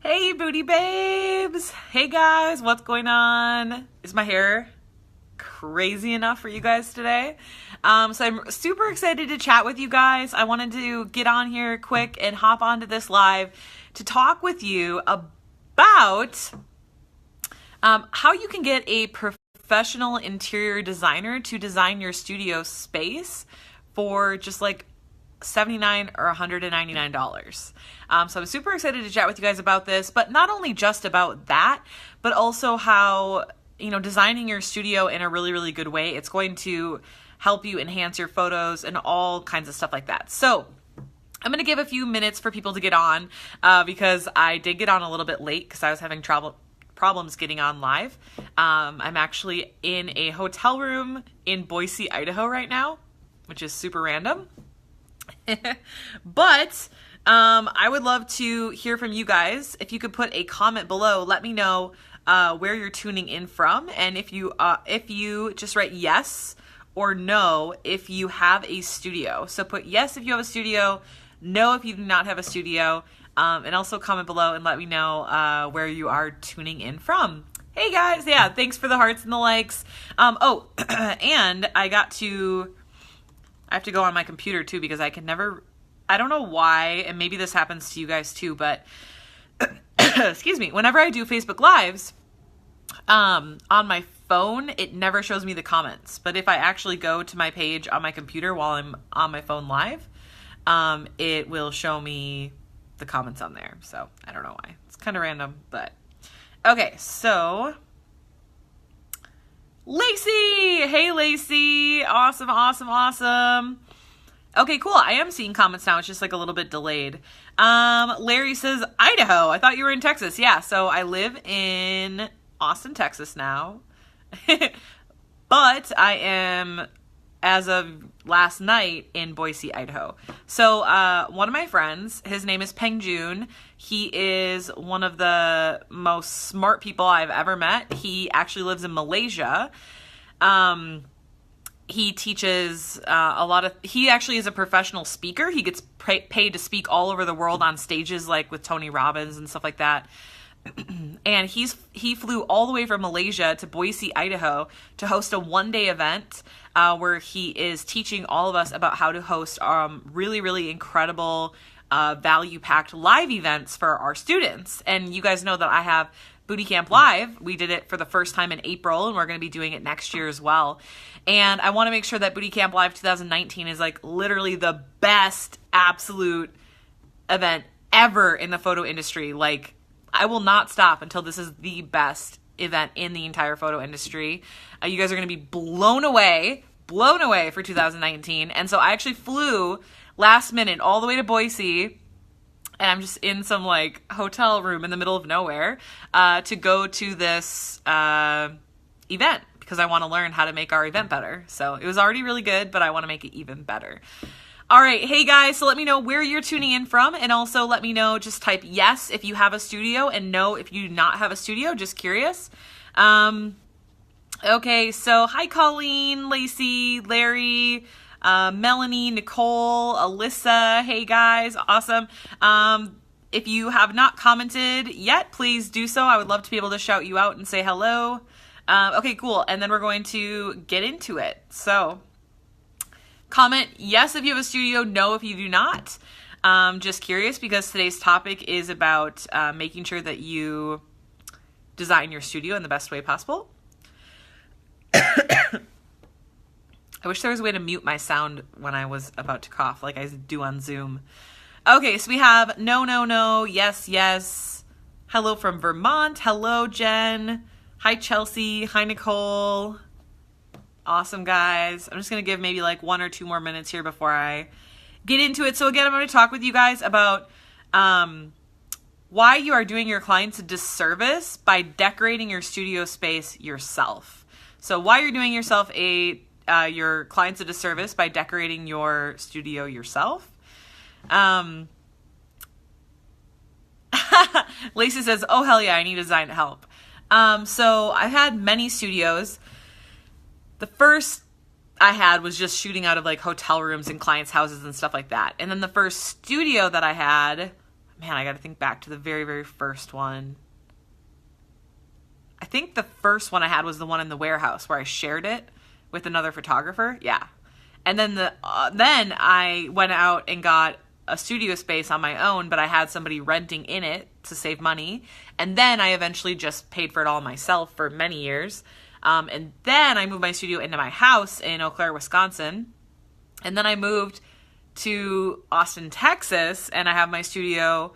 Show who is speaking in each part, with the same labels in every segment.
Speaker 1: Hey, booty babes. Hey, guys. What's going on? Is my hair crazy enough for you guys today? So I'm super excited to chat with you guys. I wanted to get on here quick and hop onto this live to talk with you about how you can get a professional interior designer to design your studio space for just like $79 or $199. So I'm super excited to chat with you guys about this, but not only just about that, but also how, designing your studio in a really, really good way, it's going to help you enhance your photos and all kinds of stuff like that. So I'm going to give a few minutes for people to get on because I did get on a little bit late because I was having problems getting on live. I'm actually in a hotel room in Boise, Idaho right now, which is super random. But I would love to hear from you guys. If you could put a comment below, let me know where you're tuning in from, and if you just write yes or no if you have a studio. So put yes if you have a studio, no if you do not have a studio, and also comment below and let me know where you are tuning in from. Hey guys, yeah, thanks for the hearts and the likes. And I have to go on my computer too because I don't know why, and maybe this happens to you guys too, but excuse me, whenever I do Facebook Lives, on my phone, it never shows me the comments. But if I actually go to my page on my computer while I'm on my phone live, it will show me the comments on there. So I don't know why. It's kind of random, but okay, so Lacey! Hey, Lacey! Awesome. Okay, cool. I am seeing comments now. It's just like a little bit delayed. Larry says, Idaho. I thought you were in Texas. Yeah, so I live in Austin, Texas now. But I am, as of last night, in Boise, Idaho. So one of my friends, his name is Peng Jun. He is one of the most smart people I've ever met. He actually lives in Malaysia. He teaches he actually is a professional speaker. He gets paid to speak all over the world on stages like with Tony Robbins and stuff like that. And he flew all the way from Malaysia to Boise, Idaho to host a one-day event where he is teaching all of us about how to host really, really incredible value-packed live events for our students. And you guys know that I have Booty Camp Live. We did it for the first time in April, and we're going to be doing it next year as well. And I want to make sure that Booty Camp Live 2019 is like literally the best absolute event ever in the photo industry. Like, I will not stop until this is the best event in the entire photo industry. You guys are going to be blown away for 2019. And so I actually flew last minute all the way to Boise, and I'm just in some like hotel room in the middle of nowhere to go to this event because I want to learn how to make our event better. So it was already really good, but I want to make it even better. All right. Hey guys, so let me know where you're tuning in from, and also let me know, just type yes if you have a studio and no if you do not have a studio, just curious. Okay, so hi Colleen, Lacey, Larry, Melanie, Nicole, Alyssa. Hey guys, awesome. If you have not commented yet, please do so. I would love to be able to shout you out and say hello. Okay, cool. And then we're going to get into it. So comment yes if you have a studio, no if you do not. Just curious because today's topic is about making sure that you design your studio in the best way possible. I wish there was a way to mute my sound when I was about to cough like I do on Zoom. Okay, so we have no, yes. Hello from Vermont. Hello, Jen. Hi, Chelsea. Hi, Nicole. Awesome, guys. I'm just going to give maybe like 1 or 2 more minutes here before I get into it. So again, I'm going to talk with you guys about why you are doing your clients a disservice by decorating your studio space yourself. So why you're doing your clients a disservice by decorating your studio yourself. Lacey says, oh, hell yeah, I need design help. So I've had many studios. The first I had was just shooting out of like hotel rooms and clients' houses and stuff like that. And then the first studio that I had man, I got to think back to the very, very first one. I think the first one I had was the one in the warehouse where I shared it with another photographer. Yeah. And then then I went out and got a studio space on my own, but I had somebody renting in it to save money. And then I eventually just paid for it all myself for many years. And then I moved my studio into my house in Eau Claire, Wisconsin. And then I moved to Austin, Texas, and I have my studio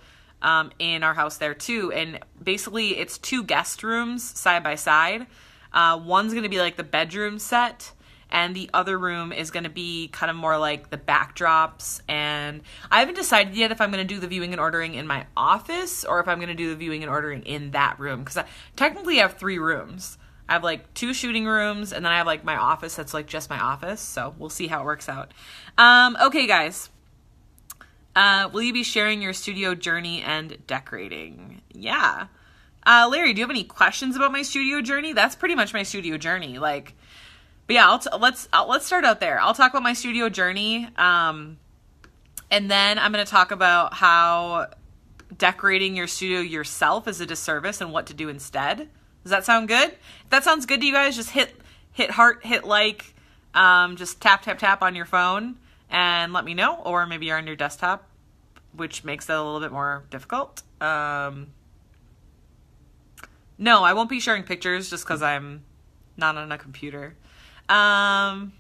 Speaker 1: in our house there too. And basically it's 2 guest rooms side by side. One's going to be like the bedroom set, and the other room is going to be kind of more like the backdrops. And I haven't decided yet if I'm going to do the viewing and ordering in my office or if I'm going to do the viewing and ordering in that room, because I technically have 3 rooms. I have like 2 shooting rooms, and then I have like my office that's like just my office. So we'll see how it works out. Okay, guys. Will you be sharing your studio journey and decorating? Yeah. Larry, do you have any questions about my studio journey? That's pretty much my studio journey. Like, but yeah, let's start out there. I'll talk about my studio journey. And then I'm going to talk about how decorating your studio yourself is a disservice and what to do instead. Does that sound good? If that sounds good to you guys, just hit heart, hit like, just tap on your phone and let me know, or maybe you're on your desktop, which makes it a little bit more difficult. No, I won't be sharing pictures just because I'm not on a computer. Awesome.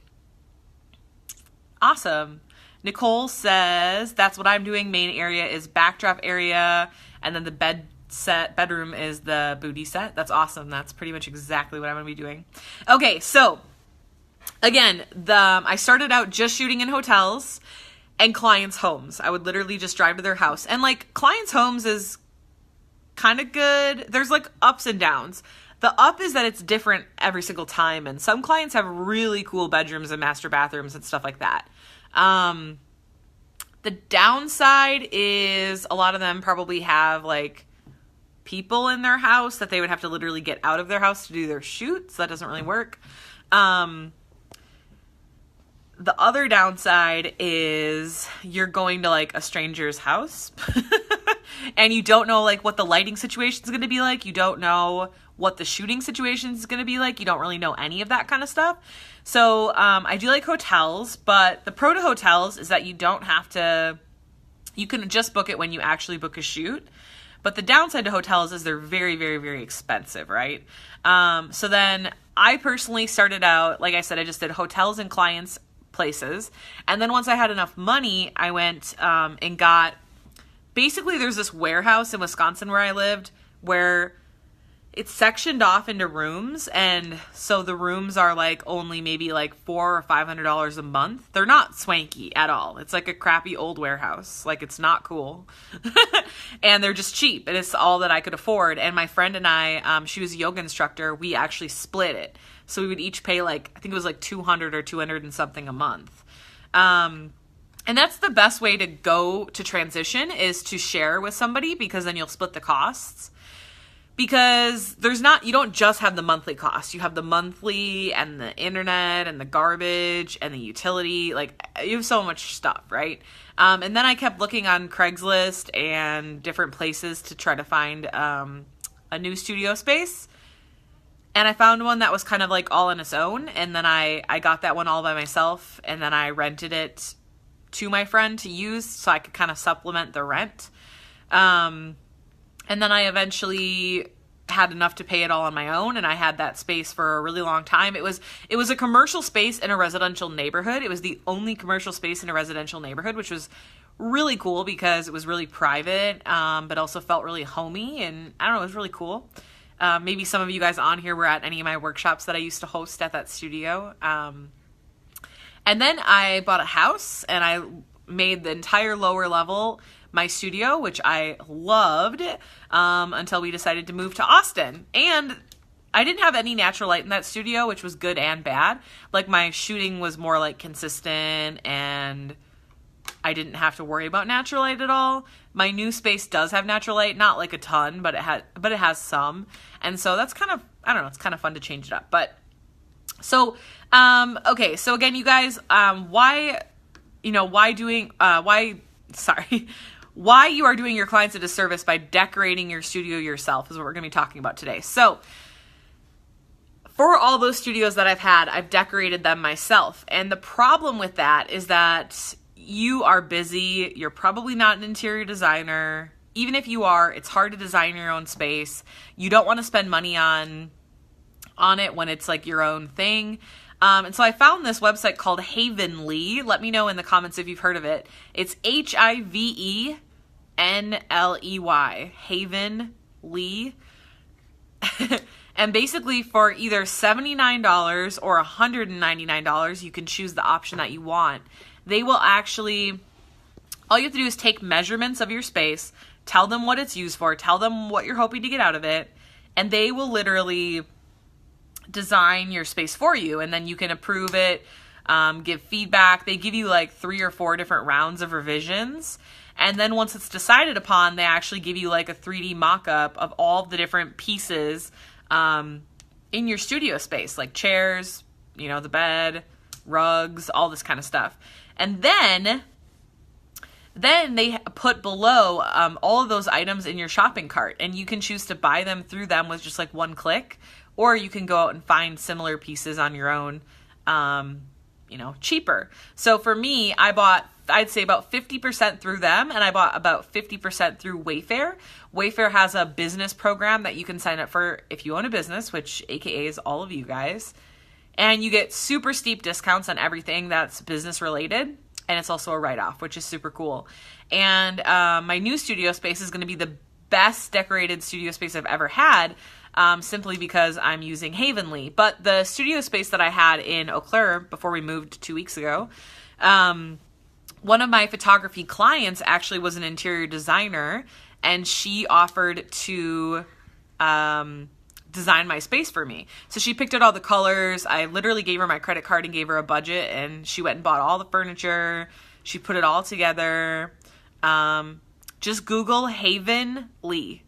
Speaker 1: Nicole says, that's what I'm doing. Main area is backdrop area, and then the bedroom is the booty set. That's awesome. That's pretty much exactly what I'm going to be doing. Okay, so again, I started out just shooting in hotels and clients' homes. I would literally just drive to their house. And like clients' homes is kind of good. There's like ups and downs. The up is that it's different every single time. And some clients have really cool bedrooms and master bathrooms and stuff like that. The downside is a lot of them probably have like people in their house that they would have to literally get out of their house to do their shoots. That doesn't really work. The other downside is you're going to like a stranger's house and you don't know like what the lighting situation is going to be like. You don't know what the shooting situation is going to be like. You don't really know any of that kind of stuff. So I do like hotels, but the pro to hotels is that you don't have to, you can just book it when you actually book a shoot. But the downside to hotels is they're very, very, very expensive, right? So then I personally started out, like I said, I just did hotels and clients' places. And then once I had enough money, I went and got, basically there's this warehouse in Wisconsin where I lived where it's sectioned off into rooms. And so the rooms are like only maybe like $400 or $500 a month. They're not swanky at all. It's like a crappy old warehouse. Like it's not cool. And they're just cheap. And it's all that I could afford. And my friend and I, she was a yoga instructor. We actually split it. So we would each pay like, I think it was like $200 or $200 and something a month. And that's the best way to go to transition is to share with somebody, because then you'll split the costs. Because you don't just have the monthly cost. You have the monthly and the internet and the garbage and the utility. Like, you have so much stuff, right? And then I kept looking on Craigslist and different places to try to find a new studio space. And I found one that was kind of like all on its own. And then I got that one all by myself. And then I rented it to my friend to use so I could kind of supplement the rent. And then I eventually had enough to pay it all on my own, and I had that space for a really long time. It was a commercial space in a residential neighborhood. It was the only commercial space in a residential neighborhood, which was really cool because it was really private, but also felt really homey, and I don't know, it was really cool. Maybe some of you guys on here were at any of my workshops that I used to host at that studio. And then I bought a house, and I made the entire lower level my studio, which I loved, until we decided to move to Austin. And I didn't have any natural light in that studio, which was good and bad. Like, my shooting was more like consistent, and I didn't have to worry about natural light at all. My new space does have natural light, not like a ton, but it has some. And so that's kind of, I don't know, it's kind of fun to change it up. But so, okay. So again, you guys, why why you are doing your clients a disservice by decorating your studio yourself is what we're going to be talking about today. So for all those studios that I've had, I've decorated them myself. And the problem with that is that you are busy. You're probably not an interior designer. Even if you are, it's hard to design your own space. You don't want to spend money on it when it's like your own thing. And so I found this website called Havenly. Let me know in the comments if you've heard of it. It's Hivenley. Havenly. And basically for either $79 or $199, you can choose the option that you want. They will actually, all you have to do is take measurements of your space, tell them what it's used for, tell them what you're hoping to get out of it, and they will literally design your space for you, and then you can approve it, give feedback. They give you like 3 or 4 different rounds of revisions, and then once it's decided upon, they actually give you like a 3D mock-up of all the different pieces in your studio space, like chairs, the bed, rugs, all this kind of stuff. And then they put below all of those items in your shopping cart, and you can choose to buy them through them with just like one click, or you can go out and find similar pieces on your own, cheaper. So for me, I bought, I'd say about 50% through them, and I bought about 50% through Wayfair. Wayfair has a business program that you can sign up for if you own a business, which AKA is all of you guys. And you get super steep discounts on everything that's business related. And it's also a write-off, which is super cool. And my new studio space is going to be the best decorated studio space I've ever had, simply because I'm using Havenly. But the studio space that I had in Eau Claire before we moved 2 weeks ago, one of my photography clients actually was an interior designer, and she offered to design my space for me. So she picked out all the colors. I literally gave her my credit card and gave her a budget, and she went and bought all the furniture. She put it all together. Just Google Havenly.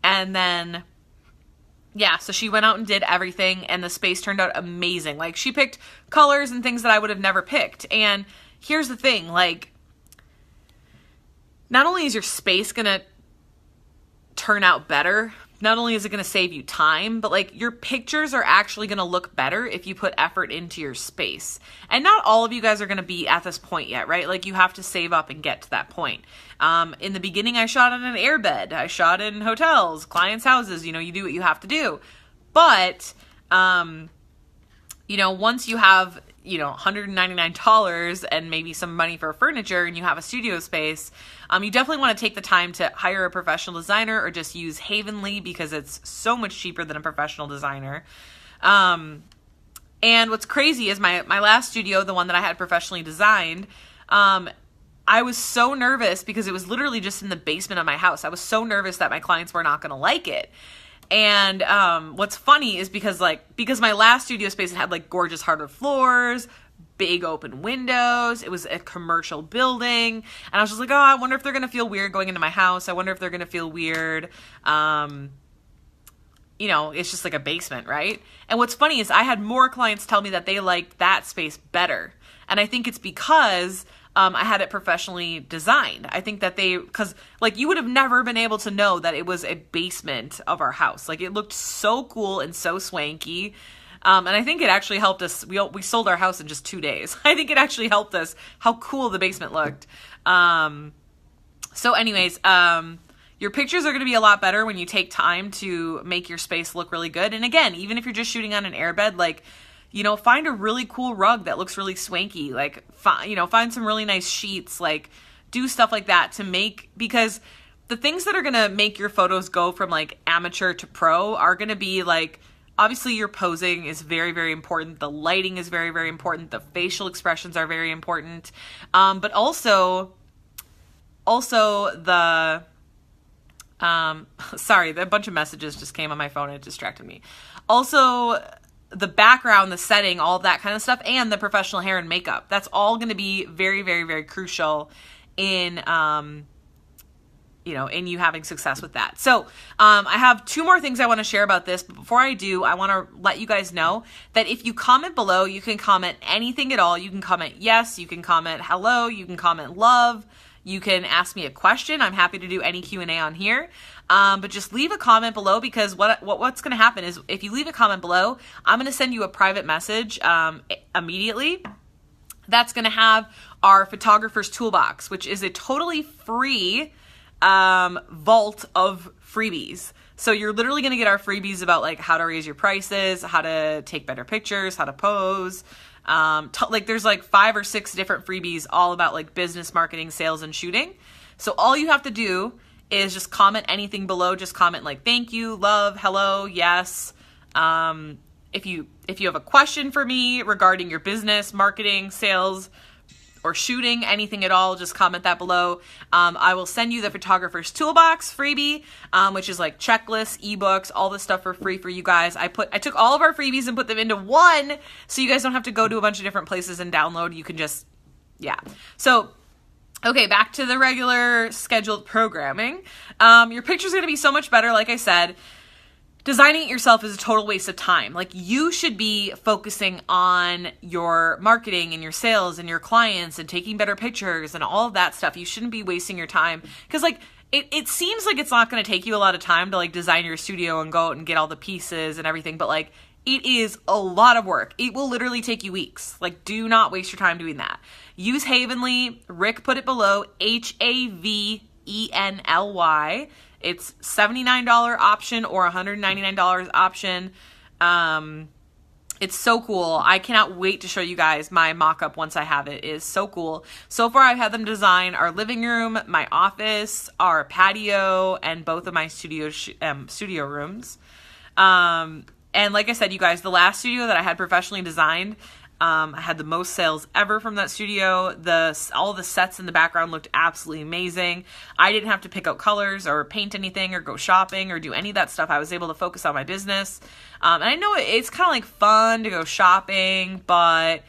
Speaker 1: And then, so she went out and did everything, and the space turned out amazing. Like, she picked colors and things that I would have never picked. And here's the thing, like, not only is your space gonna turn out better, not only is it going to save you time, but like your pictures are actually going to look better if you put effort into your space. And not all of you guys are going to be at this point yet, right? Like, you have to save up and get to that point. In the beginning, I shot on an airbed. I shot in hotels, clients' houses, you do what you have to do. But, once you have, $199 and maybe some money for furniture, and you have a studio space, you definitely want to take the time to hire a professional designer or just use Havenly, because it's so much cheaper than a professional designer. And what's crazy is my last studio, the one that I had professionally designed, I was so nervous because it was literally just in the basement of my house. I was so nervous that my clients were not going to like it. And what's funny is because my last studio space had like gorgeous hardwood floors, big open windows. It was a commercial building. And I was just like, oh, I wonder if they're going to feel weird going into my house. I wonder if they're going to feel weird. It's just like a basement, right? And what's funny is I had more clients tell me that they liked that space better. And I think it's because I had it professionally designed. I think that because you would have never been able to know that it was a basement of our house. Like, it looked so cool and so swanky. And I think it actually helped us. We sold our house in just 2 days. I think it actually helped us how cool the basement looked. So anyways, your pictures are going to be a lot better when you take time to make your space look really good. And again, even if you're just shooting on an airbed, find a really cool rug that looks really swanky. Find some really nice sheets. Do stuff like that because the things that are going to make your photos go from amateur to pro are going to be obviously your posing is very, very important. The lighting is very, very important. The facial expressions are very important. But also the, sorry, a bunch of messages just came on my phone and it distracted me. Also, the background, the setting, all of that kind of stuff, and the professional hair and makeup. That's all going to be very, very, very crucial in, in you having success with that. So, I have 2 more things I want to share about this, but before I do, I want to let you guys know that if you comment below, you can comment anything at all. You can comment yes, you can comment hello, you can comment love, You can ask me a question. I'm happy to do any Q&A on here. But just leave a comment below, because what's going to happen is if you leave a comment below, I'm going to send you a private message immediately. That's going to have our photographer's toolbox, which is a totally free vault of freebies. So you're literally going to get our freebies about like how to raise your prices, how to take better pictures, how to pose. Like there's like 5 or 6 different freebies all about like business, marketing, sales, and shooting. So all you have to do is just comment anything below. Just comment like thank you, love, hello, yes. If you have a question for me regarding your business, marketing, sales, or shooting, anything at all, just comment that below. I will send you the photographer's toolbox freebie, which is like checklists, ebooks, all this stuff for free for you guys. I took all of our freebies and put them into one, so you guys don't have to go to a bunch of different places and download. You can just, yeah. So, okay, back to the regular scheduled programming. Your picture's going to be so much better, like I said. Designing it yourself is a total waste of time. Like, you should be focusing on your marketing and your sales and your clients and taking better pictures and all of that stuff. You shouldn't be wasting your time, because like it seems like it's not going to take you a lot of time to like design your studio and go out and get all the pieces and everything, but like it is a lot of work. It will literally take you weeks. Like, do not waste your time doing that. Use Havenly. Rick put it below, Havenly. It's $79 option or $199 option. It's so cool. I cannot wait to show you guys my mock-up once I have it. It is so cool. So far, I've had them design our living room, my office, our patio, and both of my studio rooms. And like I said, you guys, the last studio that I had professionally designed, I had the most sales ever from that studio. All the sets in the background looked absolutely amazing. I didn't have to pick out colors or paint anything or go shopping or do any of that stuff. I was able to focus on my business. And I know it's kind of like fun to go shopping, but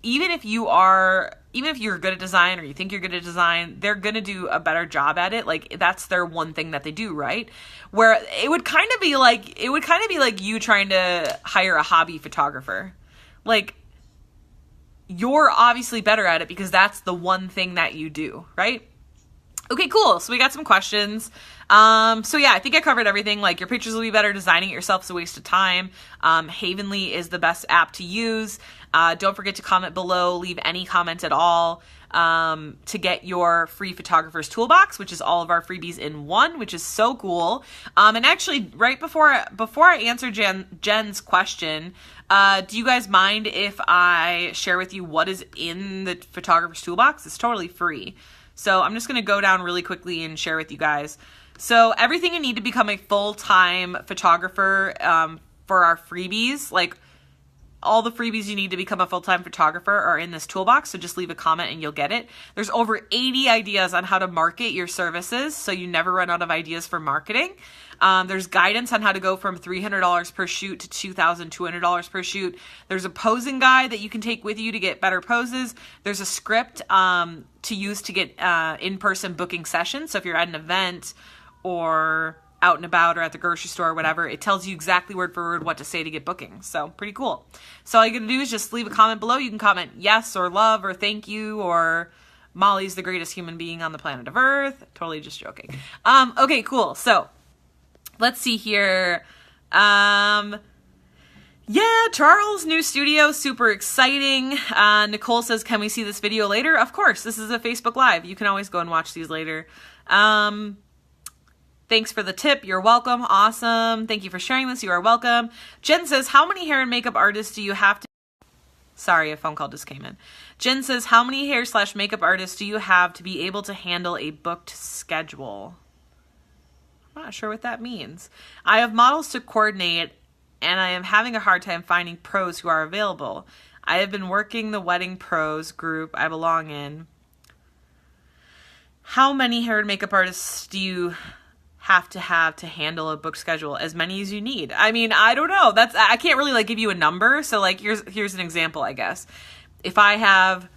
Speaker 1: even if you're good at design or you think you're good at design, they're going to do a better job at it. Like, that's their one thing that they do, right? Where it would kind of be like you trying to hire a hobby photographer. Like, you're obviously better at it because that's the one thing that you do, right? Okay, cool. So we got some questions. So yeah, I think I covered everything. Like, your pictures will be better. Designing it yourself is a waste of time. Havenly is the best app to use. Don't forget to comment below. Leave any comment at all to get your free photographer's toolbox, which is all of our freebies in one, which is so cool. And actually, right before I answer Jen's question, do you guys mind if I share with you what is in the photographer's toolbox? It's totally free. So I'm just going to go down really quickly and share with you guys. So everything you need to become a full-time photographer for our freebies, like all the freebies you need to become a full-time photographer are in this toolbox. So just leave a comment and you'll get it. There's over 80 ideas on how to market your services, so you never run out of ideas for marketing. There's guidance on how to go from $300 per shoot to $2,200 per shoot. There's a posing guide that you can take with you to get better poses. There's a script to use to get in-person booking sessions. So if you're at an event or out and about or at the grocery store or whatever, it tells you exactly word for word what to say to get bookings. So pretty cool. So all you gotta do is just leave a comment below. You can comment yes or love or thank you or Molly's the greatest human being on the planet of Earth. Totally just joking. Okay, cool. So let's see here. Yeah, Charles' new studio, super exciting. Nicole says, can we see this video later? Of course, this is a Facebook Live. You can always go and watch these later. Thanks for the tip. You're welcome. Awesome. Thank you for sharing this. You are welcome. Jen says, how many hair and makeup artists do you have to... Sorry, a phone call just came in. Jen says, how many hair/makeup artists do you have to be able to handle a booked schedule? I'm not sure what that means. I have models to coordinate, and I am having a hard time finding pros who are available. I have been working the wedding pros group I belong in. How many hair and makeup artists do you have to handle a booked schedule? As many as you need. I mean, I don't know. I can't really like give you a number. So like here's an example, I guess. If I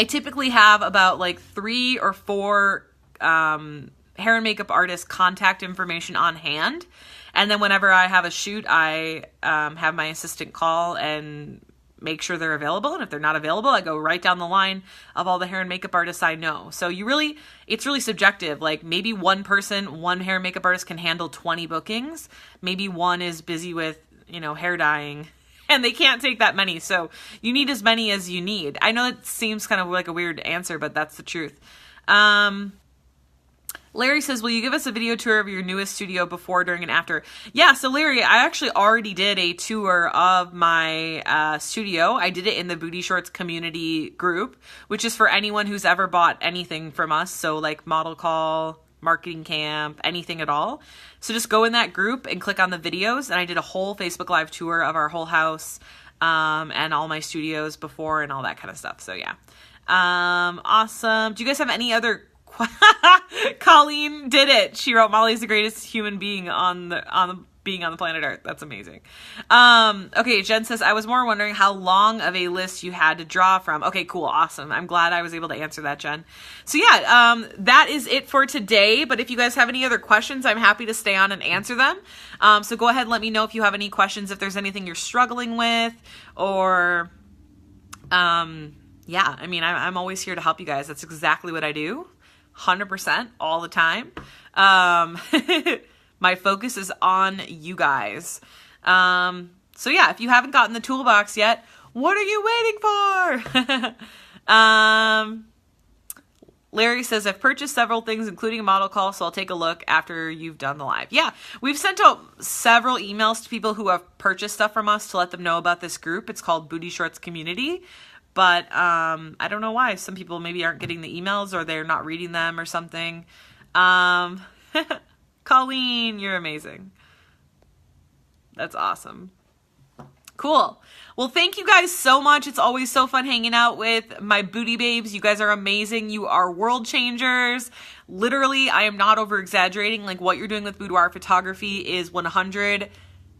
Speaker 1: typically have about like 3 or 4 hair and makeup artist contact information on hand. And then whenever I have a shoot, I have my assistant call and make sure they're available. And if they're not available, I go right down the line of all the hair and makeup artists I know. So it's really subjective. Like maybe one hair and makeup artist can handle 20 bookings. Maybe one is busy with, hair dyeing and they can't take that many. So you need as many as you need. I know it seems kind of like a weird answer, but that's the truth. Larry says, will you give us a video tour of your newest studio before, during, and after? Yeah, so Larry, I actually already did a tour of my studio. I did it in the Booty Shorts community group, which is for anyone who's ever bought anything from us. So like model call, marketing camp, anything at all. So just go in that group and click on the videos. And I did a whole Facebook Live tour of our whole house and all my studios before and all that kind of stuff. So yeah. Awesome. Do you guys have any other Colleen did it. She wrote, Molly's the greatest human being on the planet Earth. That's amazing. Okay, Jen says, I was more wondering how long of a list you had to draw from. Okay, cool. Awesome. I'm glad I was able to answer that, Jen. So yeah, that is it for today. But if you guys have any other questions, I'm happy to stay on and answer them. So go ahead and let me know if you have any questions, if there's anything you're struggling with, or, yeah, I mean, I'm always here to help you guys. That's exactly what I do. 100% all the time. My focus is on you guys. So yeah, if you haven't gotten the toolbox yet, what are you waiting for? Larry says, I've purchased several things, including a model call, so I'll take a look after you've done the live. Yeah, we've sent out several emails to people who have purchased stuff from us to let them know about this group. It's called Booty Shorts Community. But I don't know why. Some people maybe aren't getting the emails or they're not reading them or something. Colleen, you're amazing. That's awesome. Cool. Well, thank you guys so much. It's always so fun hanging out with my booty babes. You guys are amazing. You are world changers. Literally, I am not over exaggerating. Like what you're doing with boudoir photography is 100,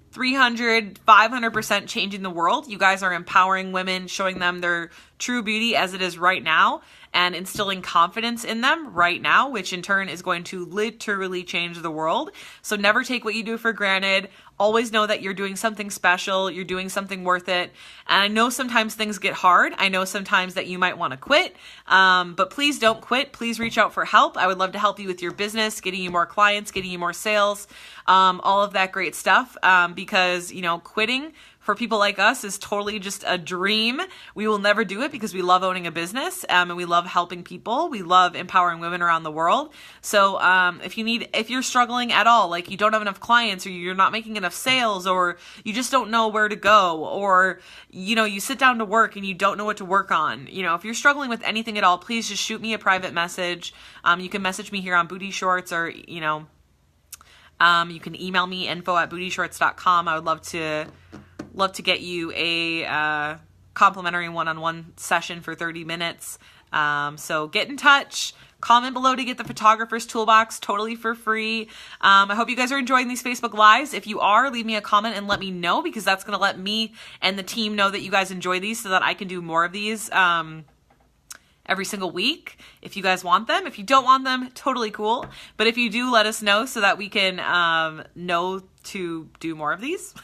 Speaker 1: 300, 500% changing the world. You guys are empowering women, showing them their true beauty as it is right now, and instilling confidence in them right now, which in turn is going to literally change the world. So never take what you do for granted. Always know that you're doing something special. You're doing something worth it. And I know sometimes things get hard. I know sometimes that you might want to quit, but please don't quit. Please reach out for help. I would love to help you with your business, getting you more clients, getting you more sales, all of that great stuff, because, quitting for people like us is totally just a dream. We will never do it because we love owning a business, and we love helping people. We love empowering women around the world. So if you're struggling at all, like you don't have enough clients or you're not making enough sales or you just don't know where to go, or, you sit down to work and you don't know what to work on. If you're struggling with anything at all, please just shoot me a private message. You can message me here on Booty Shorts, or, you can email me info@bootyshorts.com. I would love to get you a complimentary one-on-one session for 30 minutes. So get in touch. Comment below to get the photographer's toolbox totally for free. I hope you guys are enjoying these Facebook Lives. If you are, leave me a comment and let me know, because that's going to let me and the team know that you guys enjoy these so that I can do more of these every single week if you guys want them. If you don't want them, totally cool. But if you do, let us know so that we can know to do more of these.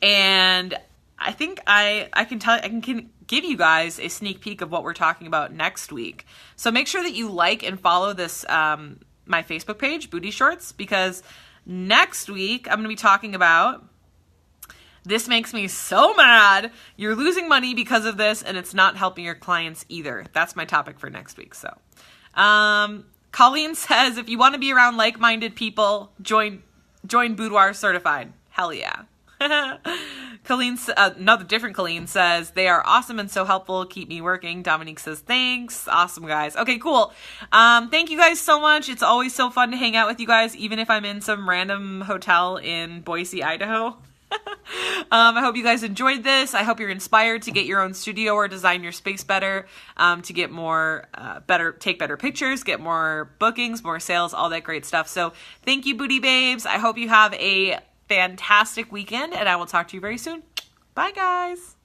Speaker 1: And I think I can give you guys a sneak peek of what we're talking about next week. So make sure that you like and follow this my Facebook page, Booty Shorts, because next week I'm going to be talking about, this makes me so mad, you're losing money because of this and it's not helping your clients either. That's my topic for next week. So Colleen says, if you want to be around like-minded people, join Boudoir Certified. Hell yeah. Colleen, another different Colleen says, they are awesome and so helpful. Keep me working. Dominique says, thanks. Awesome, guys. Okay, cool. Thank you guys so much. It's always so fun to hang out with you guys, even if I'm in some random hotel in Boise, Idaho. I hope you guys enjoyed this. I hope you're inspired to get your own studio or design your space better, to get more, take better pictures, get more bookings, more sales, all that great stuff. So thank you, Booty Babes. I hope you have a fantastic weekend, and I will talk to you very soon. Bye, guys.